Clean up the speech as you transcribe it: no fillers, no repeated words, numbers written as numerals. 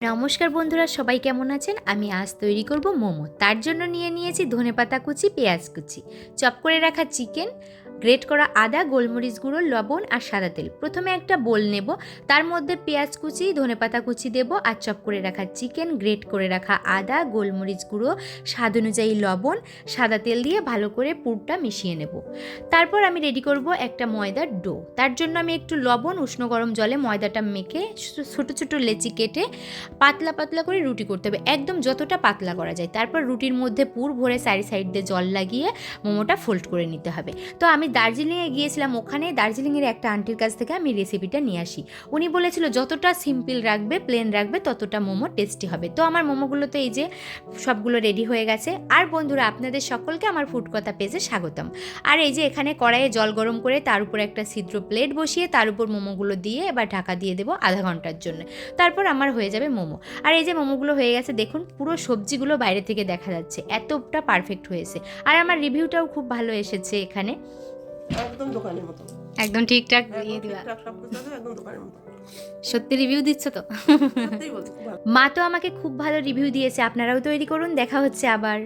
নমস্কার বন্ধুরা, সবাই কেমন আছেন? আমি আজ তৈরি করব মোমো। তার জন্য নিয়েছি ধনেপাতা কুচি, পেঁয়াজ কুচি, চপ করে রাখা চিকেন, গ্রেট করা আদা, গোলমরিচ গুঁড়ো, লবণ আর সাদা তেল। প্রথমে একটা বোল নেব, তার মধ্যে পেঁয়াজ কুচি, ধনেপাতা কুচি দেব আর চপ করে রাখা চিকেন, গ্রেট করে রাখা আদা, গোলমরিচ গুঁড়ো, স্বাদ অনুযায়ী লবণ, সাদা তেল দিয়ে ভালো করে পুরটা মিশিয়ে নেব। তারপর আমি রেডি করব একটা ময়দার ডো। তার জন্য আমি একটু লবণ উষ্ণ গরম জলে ময়দাটা মেখে ছোটো ছোটো লেচি কেটে পাতলা পাতলা করে রুটি করতে হবে, একদম যতটা পাতলা করা যায়। তারপর রুটির মধ্যে পুর ভরে সাইড দিয়ে জল লাগিয়ে মোমোটা ফোল্ড করে নিতে হবে। তো আমি দার্জিলিংয়ে গিয়েছিলাম, ওখানে দার্জিলিংয়ের একটা আন্টির কাছ থেকে আমি রেসিপিটা নিয়ে আসি। উনি বলেছিল যতটা সিম্পল রাখবে, প্লেন রাখবে, ততটা মোমো টেস্টি হবে। তো আমার মোমোগুলো তো এই যে সবগুলো রেডি হয়ে গেছে। আর বন্ধুরা, আপনাদের সকলকে আমার ফুড কথা পেজে স্বাগতম। আর এই যে এখানে কড়াইয়ে জল গরম করে তার উপর একটা ছিদ্র প্লেট বসিয়ে তার উপর মোমোগুলো দিয়ে এবার ঢাকা দিয়ে দেবো আধা ঘন্টার জন্য। তারপর আমার হয়ে যাবে মোমো। আর এই যে মোমোগুলো হয়ে গেছে, দেখুন পুরো সবজিগুলো বাইরে থেকে দেখা যাচ্ছে, এতটা পারফেক্ট হয়েছে। আর আমার রিভিউটাও খুব ভালো এসেছে এখানে, একদম দোকানের মতো, একদম ঠিকঠাক দিয়ে দিবা। একদম দোকানের মতো। সত্যি রিভিউ দিচ্ছ তো? সত্যিই বলছি, খুব ভালো। মা তো আমাকে খুব ভালো রিভিউ দিয়েছে, আপনারাও তৈরি করুন। দেখা হচ্ছে আবার।